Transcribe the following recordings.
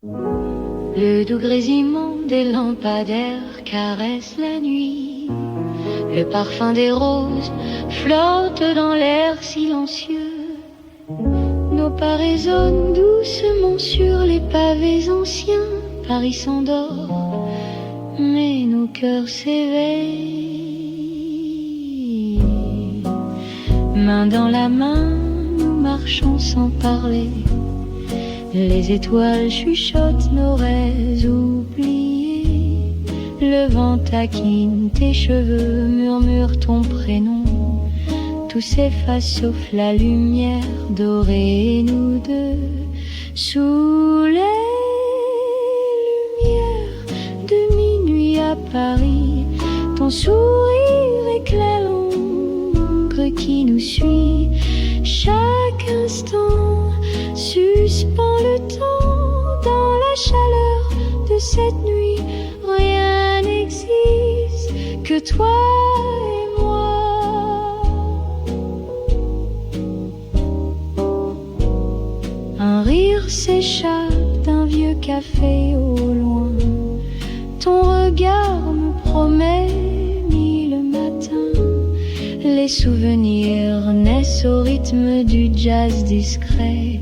Le doux grésillement des lampadaires caresse la nuit. Le parfum des roses flotte dans l'air silencieux. Nos pas résonnent doucement sur les pavés anciens. Paris s'endort, mais nos cœurs s'éveillent. Main dans la main, nous marchons sans parler. Les étoiles chuchotent nos rêves oubliés. Le vent taquine tes cheveux, murmure ton prénom. Tout s'efface sauf la lumière dorée et nous deux. Sous les lumières de minuit à Paris, ton sourire éclaire l'ombre qui nous suit. Chaque instant suspend le temps dans la chaleur de cette nuit. Rien n'existe que toi et moi. Un rire s'échappe d'un vieux café au loin. Ton regard me promet mille matins. Les souvenirs naissent au rythme du jazz discret.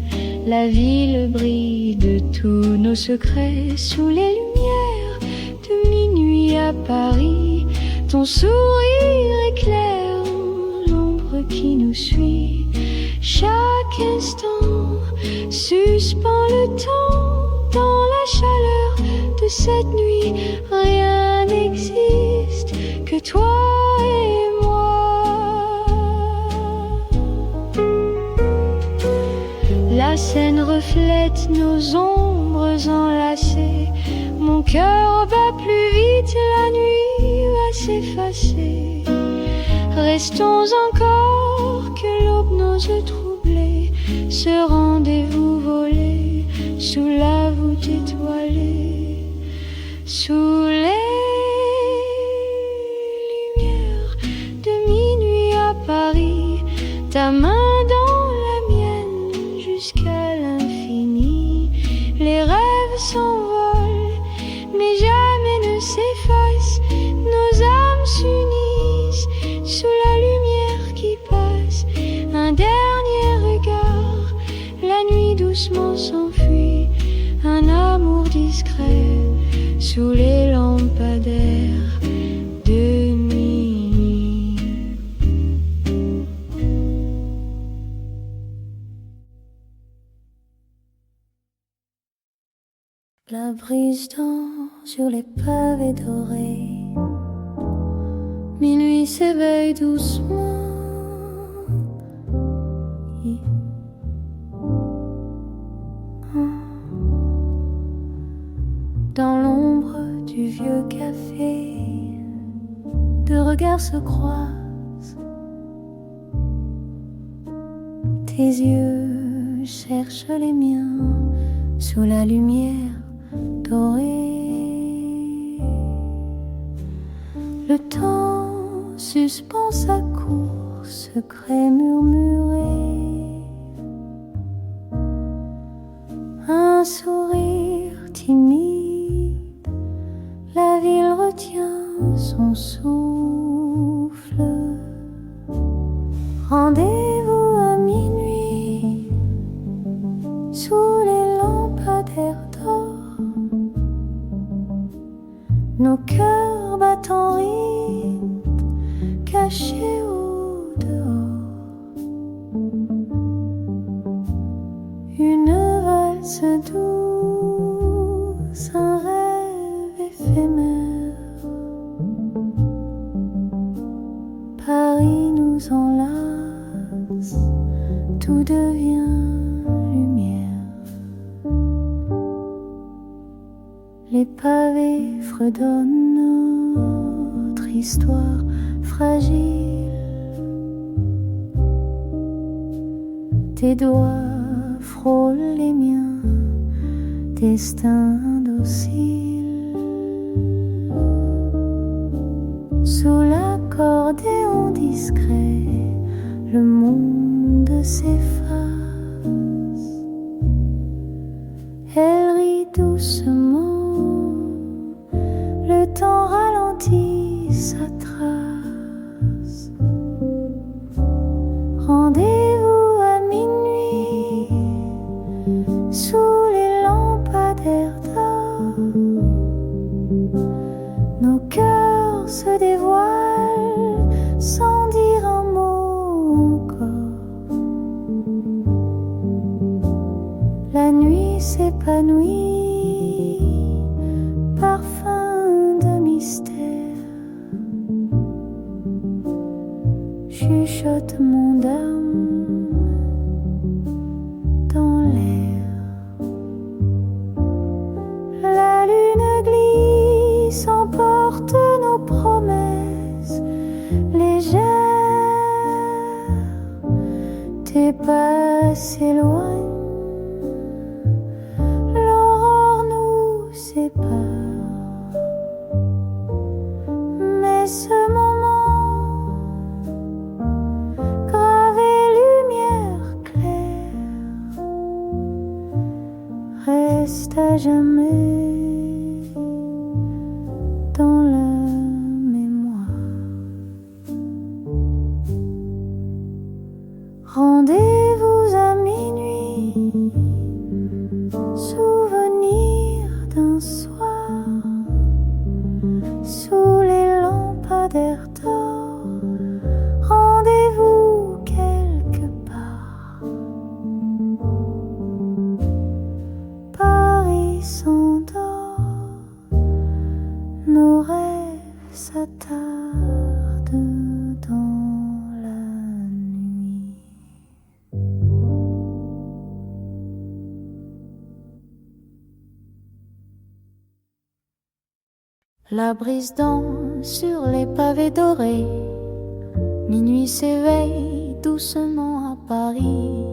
La ville brille de tous nos secrets. Sous les lumières de minuit à Paris, ton sourire éclaire l'ombre qui nous suit. Chaque instant suspend le temps dans la chaleur de cette nuit. Rien n'existe que toi et moi. La scène reflète nos ombres enlacées. Mon cœur bat plus vite, la nuit va s'effacer. Restons encore que l'aube n'ose troubler ce rendez-vous volé sous la voûte étoilée. Sous les lumières de minuit à Paris, ta main dans la mienne jusqu'à l'infini. Les rêves s'envolent, mais jamais ne s'effacent. Nos âmes s'unissent sous la lumière qui passe. Un dernier regard, la nuit doucement s'enfuit. Un amour discret sous les lampadaires de minuit. La brise danse sur les pavés dorés. Minuit s'éveille doucement. Dans l'ombre du vieux café, deux regards se croisent. Tes yeux cherchent les miens sous la lumière dorée. Le temps suspend sa course, secret murmuré. Un sourire timide, la ville retient son souffle. Rendez-vous à minuit sous les lampadaires d'or. Nos cœurs battent en rythme, cachés au dehors. Une valse douce, un rêve éphémère. Paris nous enlace, tout devient lumière. Les pavés fredonnent notre histoire fragile. Tes doigts frôlent les miens, destin docile. Sous l'accordéon discret, le monde s'efface. Elle rit s'éveille doucement, le temps ralentit sa trace. Rendez-vous à minuit sous les lampadaires d'or. Nos cœurs se dévoilent sans dire un mot encore. La nuit s'épanouit, parfum de mystère. Chuchote mon âme dans l'air. La lune glisse, emporte nos promesses légères. Tes pas s'éloignent, l'aurore nous sépare. Mais ce moment, gravé lumière claire, reste à jamais dans la mémoire. Rendez-vous à minuit, souvenir d'un soir, sous les lampadaires d'or. Rendez-vous quelque part. Paris s'endort, nos rêves s'attardent dans la nuit. La brise danse sur les pavés dorés. Minuit s'éveille doucement à Paris.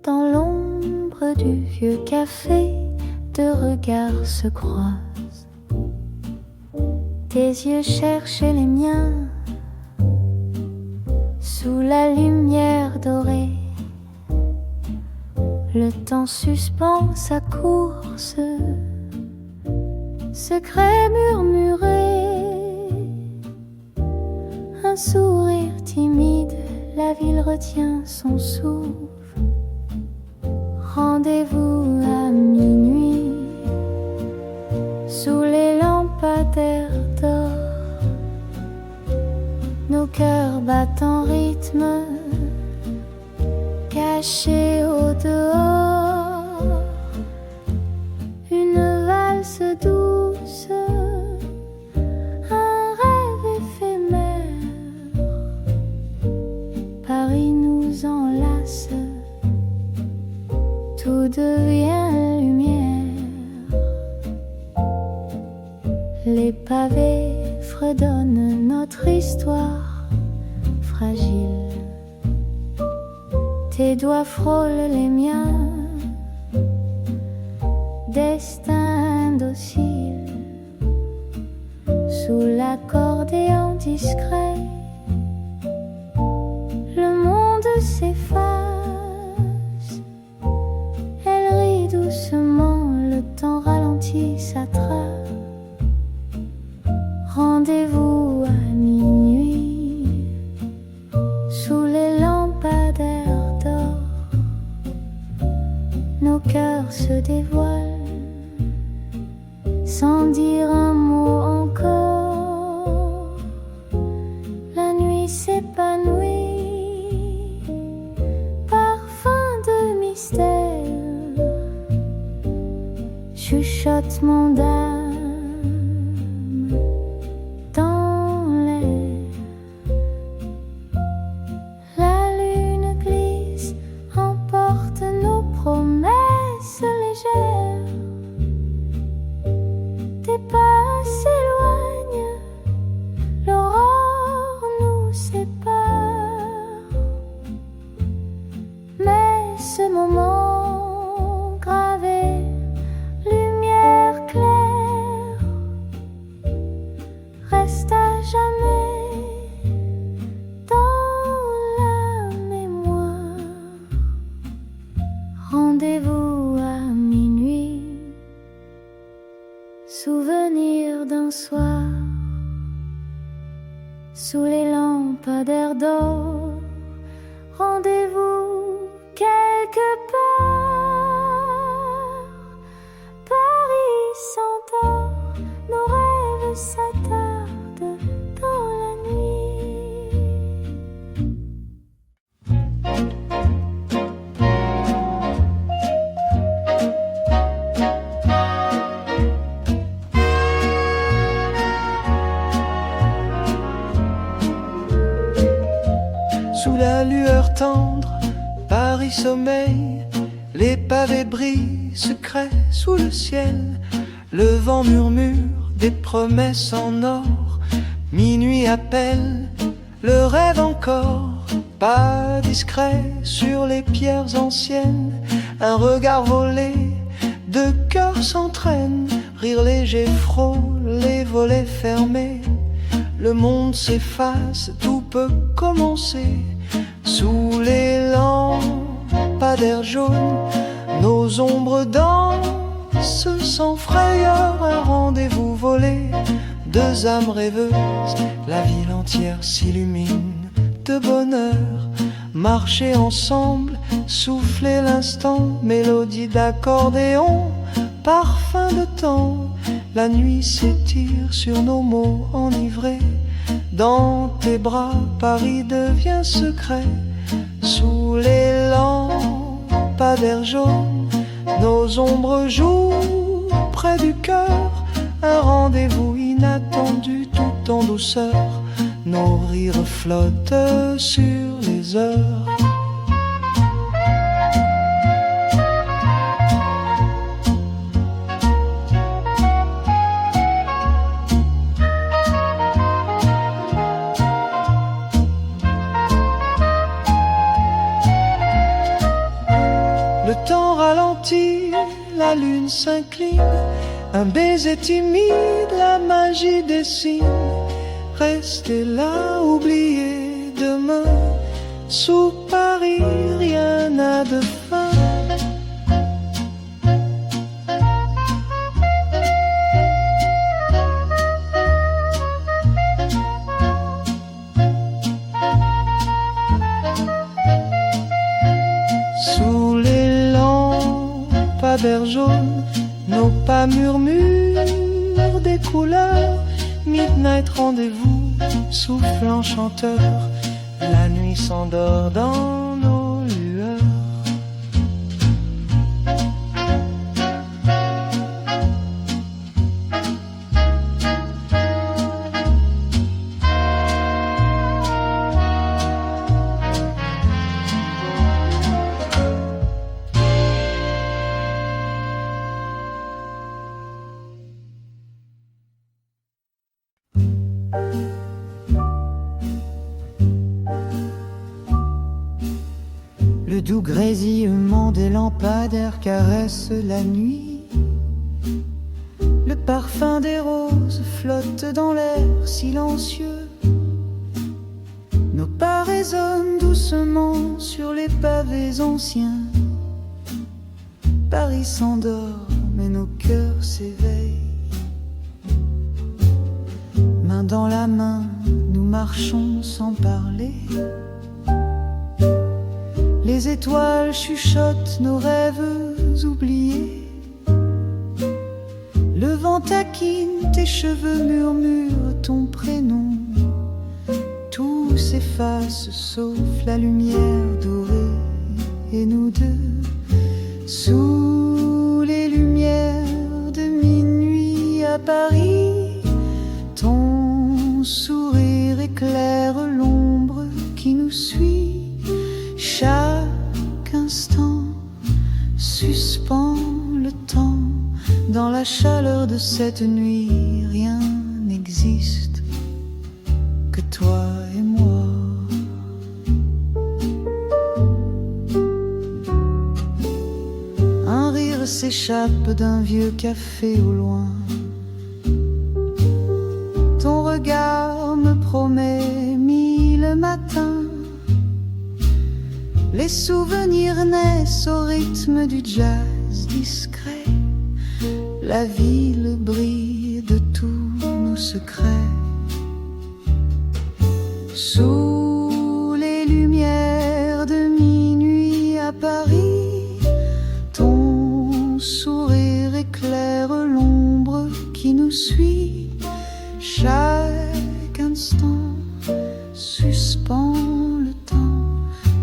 Dans l'ombre du vieux café, deux regards se croisent. Tes yeux cherchent les miens sous la lumière dorée. Le temps suspend sa course, secret murmuré. Un sourire timide, la ville retient son souffle. Rendez-vous à minuit, sous les lampadaires d'or. Nos cœurs battent en rythme, cachés au dehors. Une valse douce, un rêve éphémère. Paris nous enlace, tout devient lumière. Les pavés fredonnent notre histoire fragile. Tes doigts frôlent les miens, destin docile. Sous l'accordéon discret, le monde s'efface. Elle rit doucement, le temps ralentit sa trace. Rendez-vous à minuit, sous les lampadaires d'or. Nos cœurs se dévoilent sans dire un mot encore. La nuit s'épanouit, parfum de mystère. Chuchotement d'âme dans l'air. La lune glisse, emporte nos promesses légères. Tes pas s'éloignent, l'aurore nous sépare. Mais ce moment gravé, lumière claire, Rendez-vous à minuit, souvenir d'un soir, sous les lampadaires d'or. Rendez-vous quelque part, Paris s'endort, nos rêves s'attardent dans la nuit. Sous la lueur tendre, Paris sommeille, les pavés brillent, secrets sous le ciel. Le vent murmure des promesses en or, minuit appelle, le rêve encore. Pas discret sur les pierres anciennes, un regard volé, deux cœurs s'entraînent. Rire léger frôle les volets fermés, le monde s'efface, tout peut commencer. Sous les lampadaires jaunes, nos ombres dansent sans frayeur. Un rendez-vous volé, deux âmes rêveuses, la ville entière s'illumine de bonheur. Marcher ensemble, souffler l'instant, mélodie d'accordéon, parfum de temps. La nuit s'étire sur nos mots enivrés. Dans tes bras, Paris devient secret. Sous les lampadaires jaunes, nos ombres jouent près du cœur. Un rendez-vous inattendu tout en douceur. Nos rires flottent sur les heures. Le temps ralentit, la lune s'incline, un baiser timide, la magie dessine. Restez là, oubliez demain, sous Paris rien n'a de fin. Sous les lampadaires jaunes, nos pas murmurent des couleurs. Midnight rendez-vous, souffle enchanteur, la nuit s'endort dans nos lueurs. Le doux grésillement des lampadaires caresse la nuit. Le parfum des roses flotte dans l'air silencieux. Nos pas résonnent doucement sur les pavés anciens. Paris s'endort, mais nos cœurs s'éveillent. Main dans la main, nous marchons sans parler. Les étoiles chuchotent nos rêves oubliés. Le vent taquine, tes cheveux murmurent ton prénom. Tout s'efface sauf la lumière dorée et nous deux. Sous les lumières de minuit à Paris, ton sourire éclaire l'ombre qui nous suit. Chaque instant suspend le temps. Dans la chaleur de cette nuit, rien n'existe que toi et moi. Un rire s'échappe d'un vieux café au loin. Ton regard me promet 1000 matins. Les souvenirs naissent au rythme du jazz discret. La ville brille de tous nos secrets. Sous les lumières de minuit à Paris, ton sourire éclaire l'ombre qui nous suit. Chaque instant suspend le temps.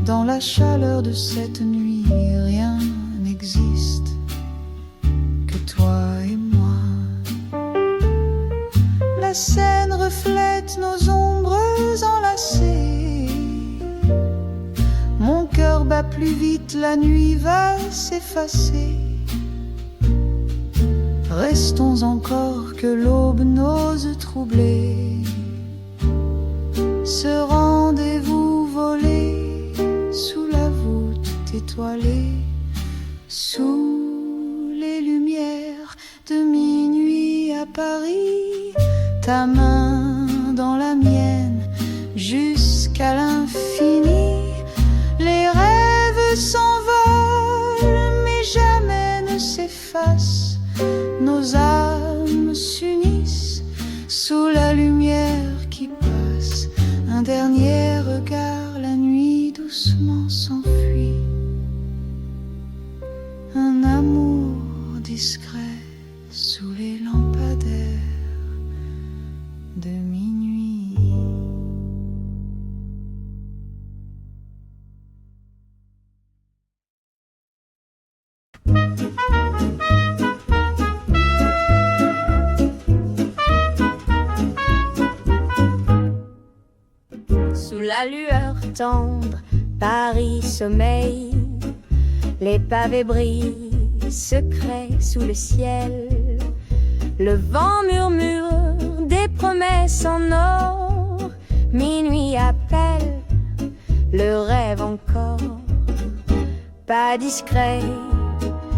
Dans la chaleur de cette nuit, rien n'existe que toi et moi. La scène reflète nos ombres enlacées. Mon cœur bat plus vite, la nuit va s'effacer. Restons encore que l'aube n'ose troubler ce rendez-vous volé sous la voûte étoilée. Sous les lumières de minuit à Paris, ta main dans la mienne jusqu'à l'infini. Les rêves s'envolent mais jamais ne s'effacent. Nos âmes s'unissent sous la lumière qui passe. Un dernier regard, la nuit doucement s'enfuit. Un amour discret sous les lampadaires de minuit. Sous la lueur tendre, Paris sommeille. Les pavés brillent, secrets sous le ciel. Le vent murmure des promesses en or. Minuit appelle, le rêve encore. Pas discret,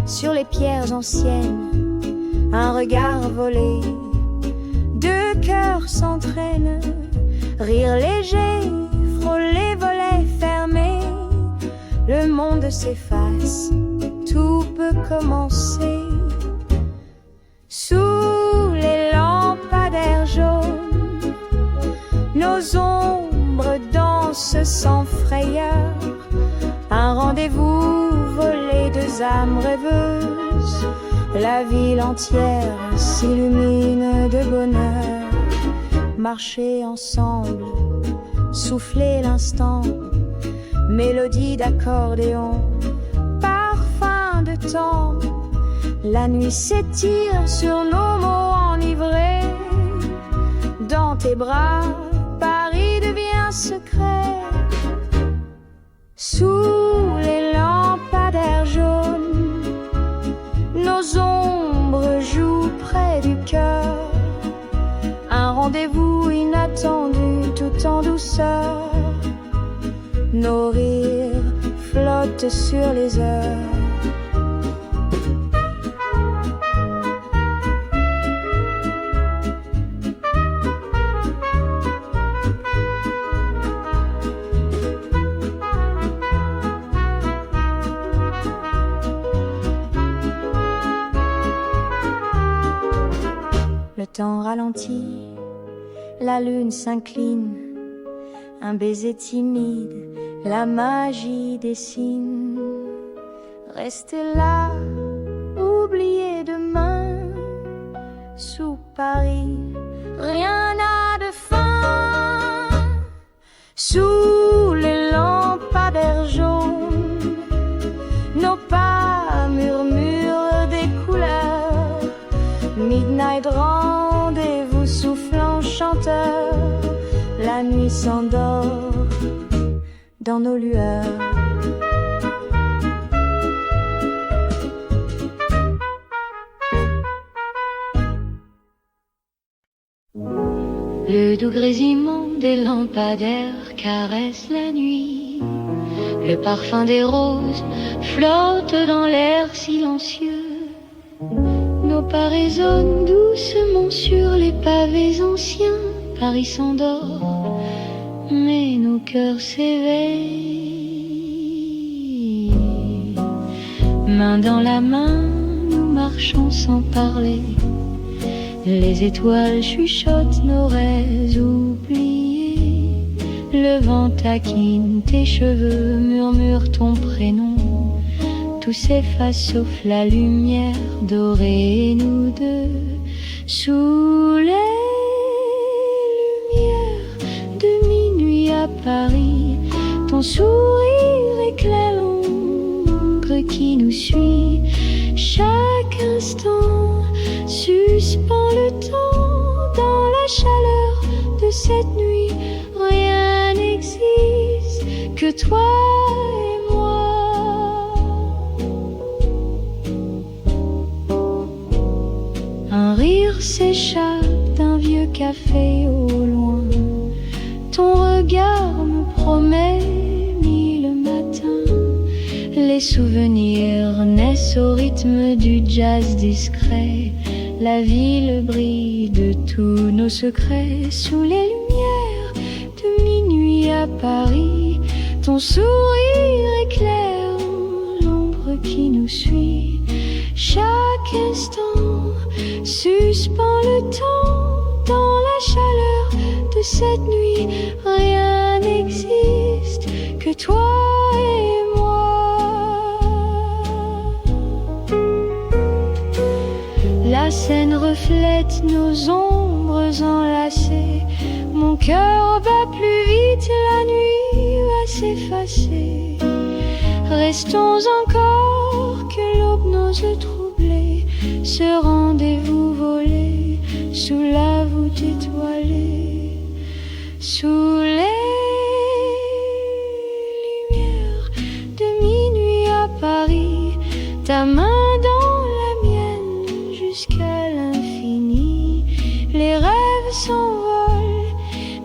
sur les pierres anciennes, un regard volé. Deux cœurs s'entraînent, rire léger, frôle les volets fermés. Le monde s'efface, tout peut commencer. Sous les lampadaires jaunes, nos ombres dansent sans frayeur. Un rendez-vous volé, deux âmes rêveuses. La ville entière s'illumine de bonheur. Marcher ensemble, souffler l'instant. Mélodie d'accordéon, parfum de temps. La nuit s'étire sur nos mots enivrés. Dans tes bras, Paris devient secret. Sous les lampadaires jaunes, nos ombres jouent près du cœur. Un rendez-vous inattendu tout en douceur. Nos rires flottent sur les heures. Le temps ralentit, la lune s'incline, un baiser timide, la magie dessine. Restez là, oubliez demain, sous Paris, rien n'a de fin. Sous les lampadaires jaunes, nos pas murmurent des couleurs. Midnight rendez-vous soufflant chanteur. La nuit s'endort dans nos lueurs. Le doux grésillement des lampadaires caresse la nuit. Le parfum des roses flotte dans l'air silencieux. Nos pas résonnent doucement sur les pavés anciens. Paris s'endort, mais nos cœurs s'éveillent. main dans la main, nous marchons sans parler. Les étoiles chuchotent nos rêves oubliés. Le vent taquine tes cheveux, murmure ton prénom. Tout s'efface sauf la lumière dorée et nous deux. Sous les lumières de minuit à Paris, ton sourire éclaire l'ombre qui nous suit. Chaque instant suspend le temps dans la chaleur de cette nuit. Rien n'existe que toi et moi. Un rire s'échappe d'un vieux café au loin. Ton regard me promet mille matins. Les souvenirs naissent au rythme du jazz discret. La ville brille de tous nos secrets. Sous les lumières de minuit à Paris, ton sourire éclaire l'ombre qui nous suit. Chaque instant suspend le temps dans la chaleur de cette nuit. Rien n'existe que toi et moi. La scène reflète nos ombres enlacées. Mon cœur bat plus vite, la nuit va s'effacer. Restons encore que l'aube n'ose troubler ce rendez-vous volé sous la voûte étoilée. Sous les lumières de minuit à Paris, ta main dans la mienne jusqu'à l'infini. Les rêves s'envolent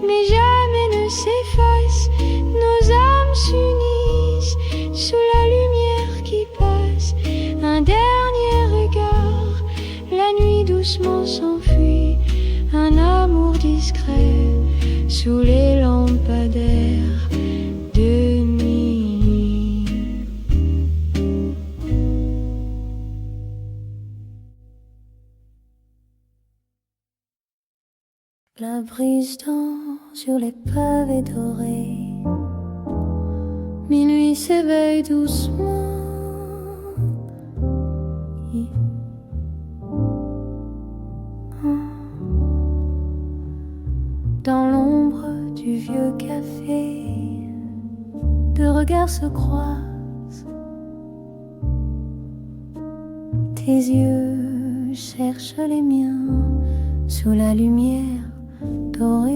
mais jamais ne s'effacent. Nos âmes s'unissent sous la lumière qui passe. Un dernier regard, la nuit doucement s'enfuit. Un amour discret sous les lampadaires de minuit. La brise danse sur les pavés dorés. Minuit s'éveille doucement. Dans l'ombre du vieux café, deux regards se croisent. Tes yeux cherchent les miens sous la lumière dorée.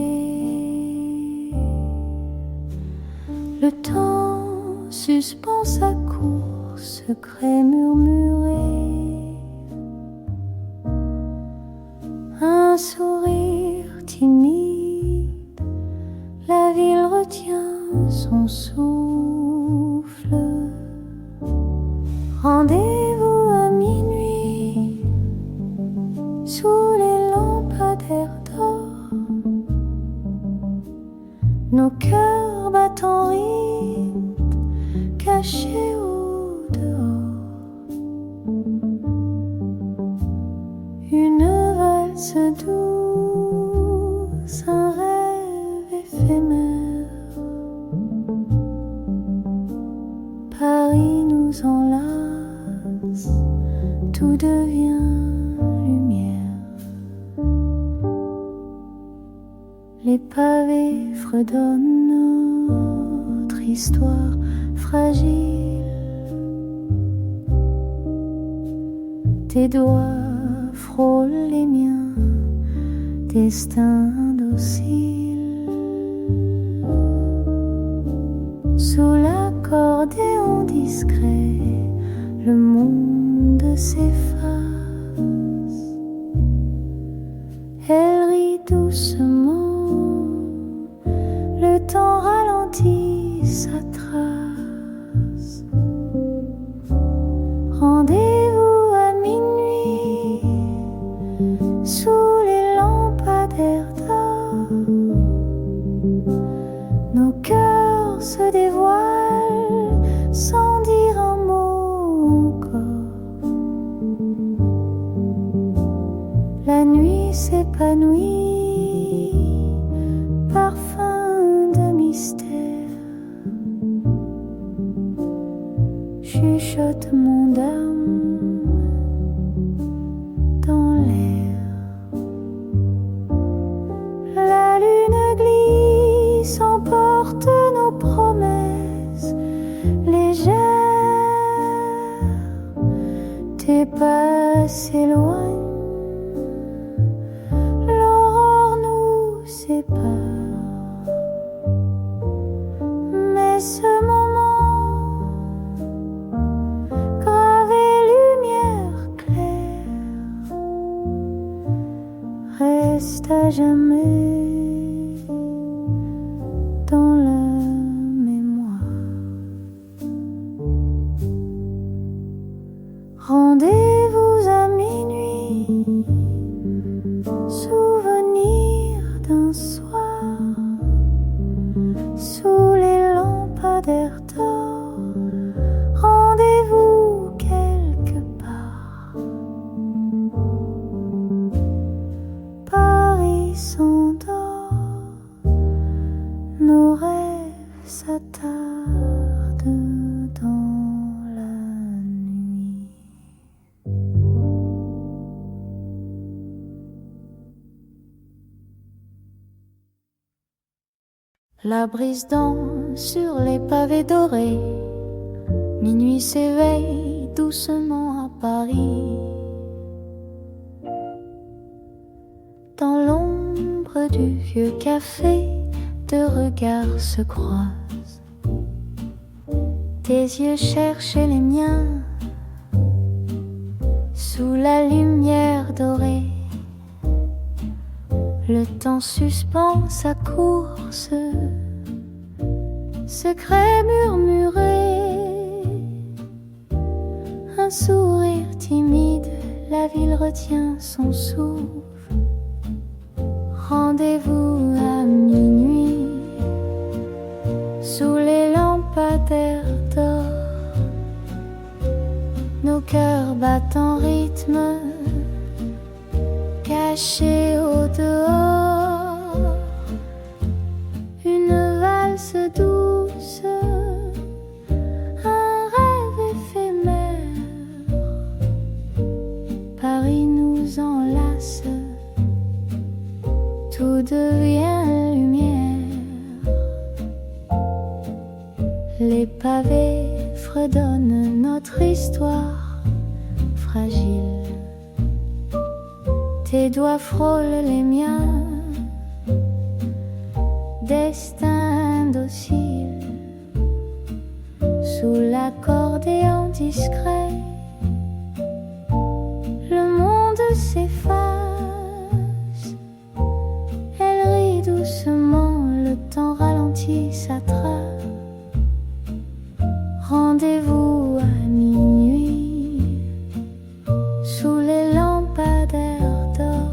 Le temps suspend sa course, secret murmuré. Un sourire timide, la ville retient son souffle. Rendez-vous à minuit sous les lampadaires d'or. Nos cœurs battent en rythme, cachés au dehors. Une valse douce, un rêve éphémère. Paris nous enlace, tout devient lumière. Les pavés fredonnent notre histoire fragile. Tes doigts frôlent les miens, destin docile. Sous l'accordéon discret, le monde s'efface. Elle rit doucement, le temps ralentit sa trace. Rendez-vous à minuit sous les lampadaires d'or. Nos cœurs se dévoilent sans dire un mot encore. nuit s'épanouit, parfum de mystère, chuchote mon âme dans l'air. La lune glisse, emporte nos promesses légères. Tes pas s'éloignent, l'aurore nous sépare. Mais ce moment, gravé lumière claire, reste à jamais dans la mémoire. Rendez-vous à minuit, souvenir d'un soir, sous les lampadaires d'or. Rendez-vous quelque part. Paris s'endort, nos rêves s'attardent dans la nuit. La brise danse sur les pavés dorés. Minuit s'éveille doucement à Paris. Dans l'ombre du vieux café, deux regards se croisent. Tes yeux cherchent les miens sous la lumière dorée. Le temps suspend sa course, secret murmuré. Un sourire timide, la ville retient son souffle. Rendez-vous à minuit, sous les lampadaires d'or. Nos cœurs battent en rythme, cachés au dehors. Une valse douce, un rêve éphémère. Paris nous enlace, tout devient lumière. Les pavés fredonnent notre histoire fragile. Tes doigts frôlent les miens, destin docile. Sous l'accordéon discret, le monde s'efface. Elle rit doucement, le temps ralentit sa trace. Rendez-vous à minuit, sous les lampadaires d'or.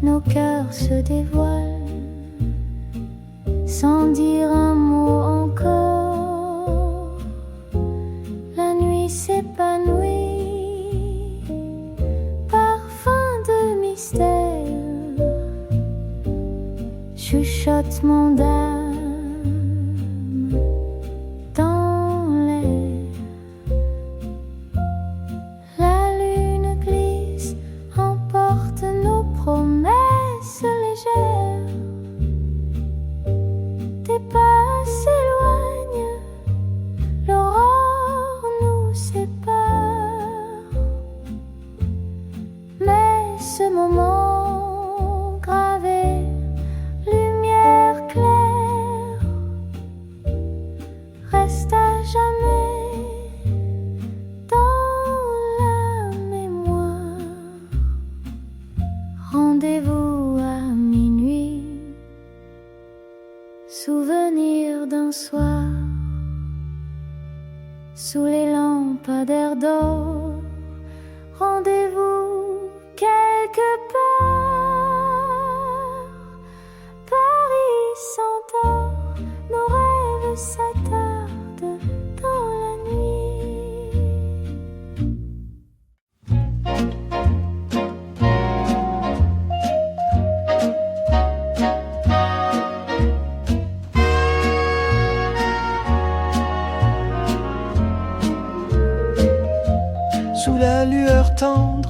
Nos cœurs se dévoilent, sans dire un mot encore. La nuit s'épanouit, parfum de mystère. Chuchotement d'âme dans l'air. La lune glisse, emporte nos promesses légères. Tes pas s'éloignent, l'aurore nous sépare. Mais ce moment gravé, lumière claire, reste à jamais dans la mémoire. Rendez-vous à minuit, souvenir d'un soir, sous les lampadaires d'or. Rendez-vous quelque part. Paris s'endort, nos rêves s'attardent dans la nuit. Sous la lueur tendre,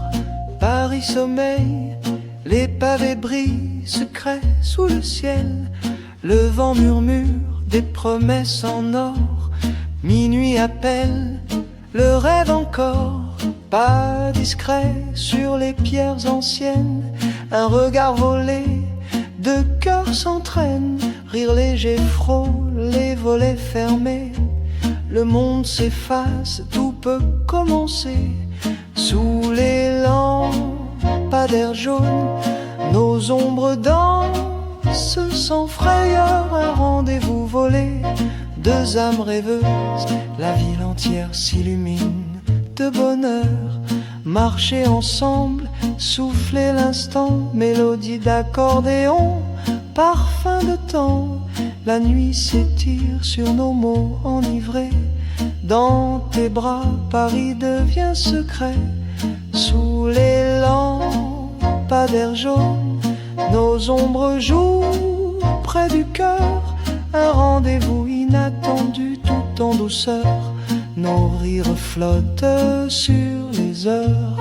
Paris sommeille, les pavés brillent secrets sous le ciel. Le vent murmure des promesses en or, minuit appelle, le rêve encore. Pas discret sur les pierres anciennes, un regard volé, deux cœurs s'entraînent. Rire léger frôle les volets fermés, le monde s'efface, tout peut commencer. Sous les lampadaires jaunes, nos ombres dansent sans frayeur. Un rendez-vous volé, deux âmes rêveuses, la ville entière s'illumine de bonheur. Marcher ensemble, souffler l'instant, mélodie d'accordéon, parfum de temps. La nuit s'étire sur nos mots enivrés. Dans tes bras, Paris devient secret. Sous les lampadaires jaunes, nos ombres jouent près du cœur. Un rendez-vous inattendu tout en douceur. Nos rires flottent sur les heures.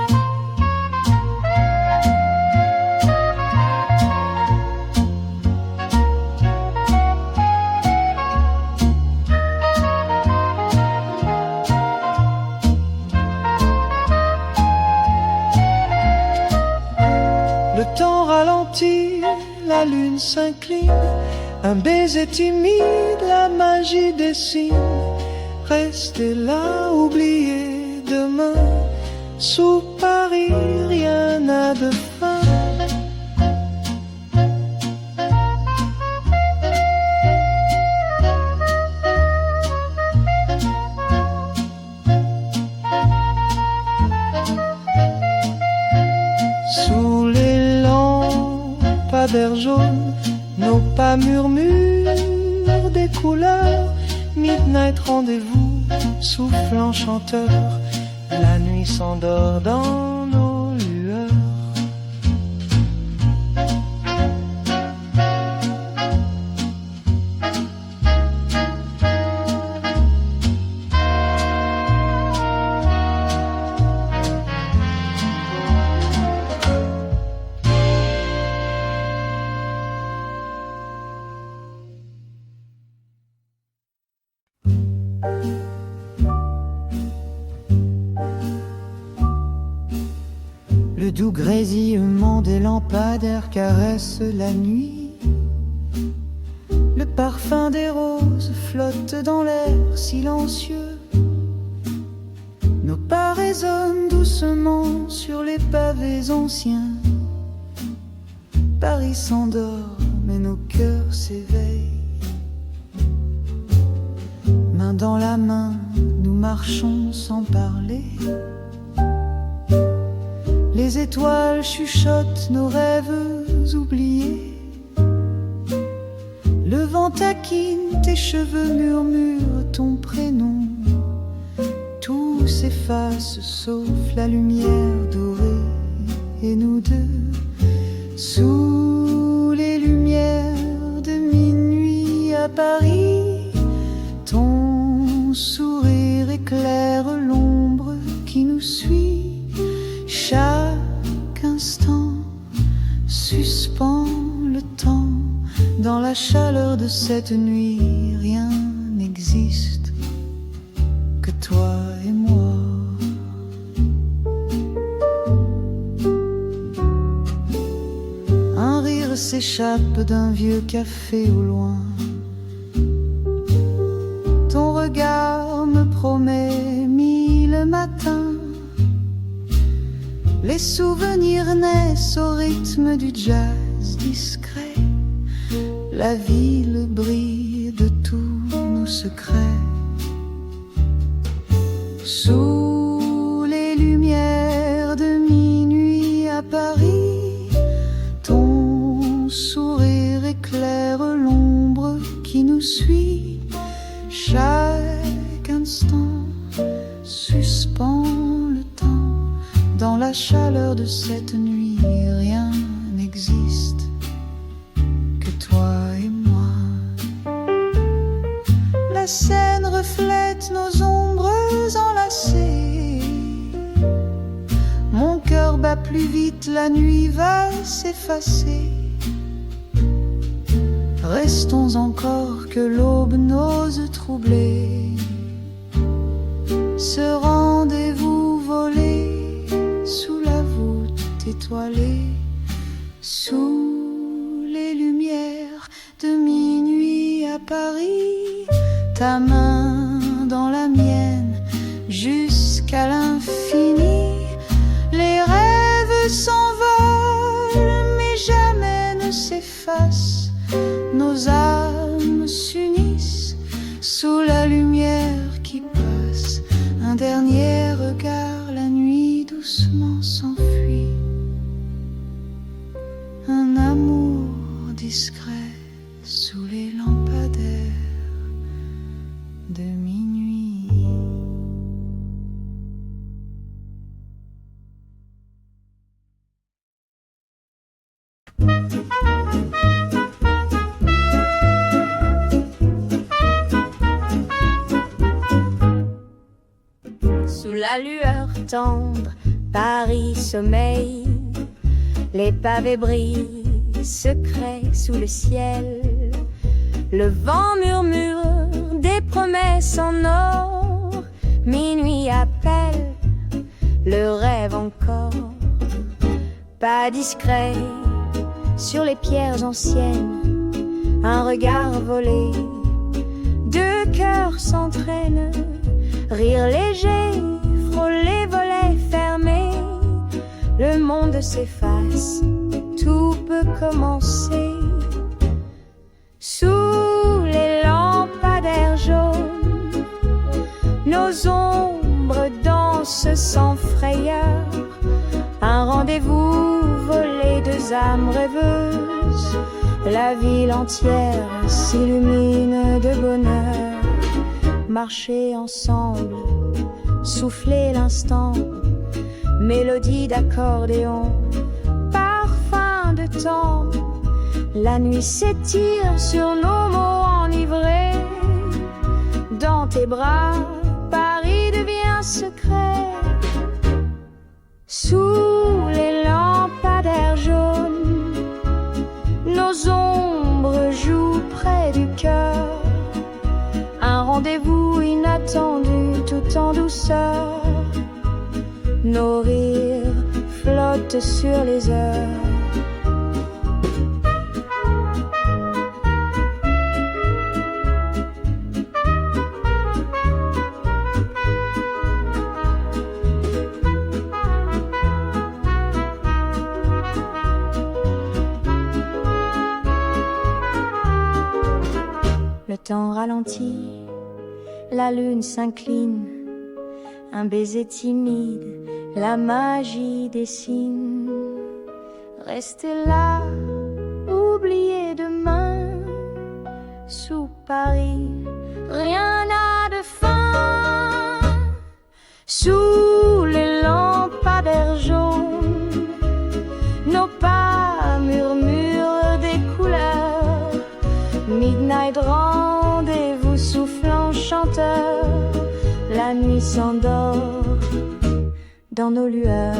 Le temps ralentit, la lune s'incline, un baiser timide, la magie dessine. Restez là, oubliez demain. Sous Paris, rien n'a de fin. Sous les lampadaires jaunes, nos pas murmurent des couleurs. Midnight rendez-vous, souffle enchanteur, la nuit s'endort dans nos lueurs. Le doux grésillement des lampadaires caresse la nuit. Le parfum des roses flotte dans l'air silencieux. Nos pas résonnent doucement sur les pavés anciens. Paris s'endort, mais nos cœurs s'éveillent. Main dans la main, nous marchons sans parler. Les étoiles chuchotent nos rêves oubliés. Le vent taquine tes cheveux, murmure ton prénom. Tout s'efface sauf la lumière dorée et nous deux. Sous les lumières de minuit à Paris, ton sourire éclaire l'ombre qui nous suit. Chaque instant suspend le temps. Dans la chaleur de cette nuit, rien n'existe que toi et moi. Un rire s'échappe d'un vieux café au loin. Ton regard me promet mille matins. Les souvenirs naissent au rythme du jazz discret. La ville brille de tous nos secrets. Sous les lumières de minuit à Paris, ton sourire éclaire l'ombre qui nous suit. Chaque instant suspend le temps. Dans la chaleur de cette nuit, rien n'existe que toi et moi. La scène reflète nos ombres enlacées. plus vite la nuit va s'effacer. Restons encore que l'aube n'ose troubler ce rendez-vous volé sous la voûte étoilée, sous les lumières de minuit à Paris, ta main dans la mienne jusqu'à l'infini. Les rêves s'envolent mais jamais ne s'effacent, nos âmes s'unissent sous la lumière qui passe. Un dernier regard, la nuit doucement s'enfuit. Un amour discret sous les lampadaires de minuit. Sous la lueur tendre, Paris sommeille, les pavés brillent, secrets sous le ciel. Le vent murmure des promesses en or, minuit appelle, le rêve encore. Pas discret, sur les pierres anciennes, un regard volé, deux cœurs s'entraînent. Rire léger, frôle les volets fermés, le monde s'efface, tout peut commencer. Sous les lampadaires jaunes, nos ombres dansent sans frayeur. Un rendez-vous volé, deux âmes rêveuses, la ville entière s'illumine de bonheur. Marcher ensemble, souffler l'instant, mélodie d'accordéon, parfum de temps. La nuit s'étire sur nos mots enivrés. Dans tes bras, Paris devient secret. Sous les lampadaires jaunes, nos ombres jouent près du cœur. Un rendez-vous inattendu tout en douceur. Nos rires flottent sur les heures. Le temps ralentit, la lune s'incline, un baiser timide, la magie dessine. Restez là, oubliez demain, sous Paris, rien n'a de fin. Sous les lampadaires jaunes, nos pas murmurent des couleurs. Midnight rendez-vous soufflant chanteur, la nuit s'endort dans nos lueurs.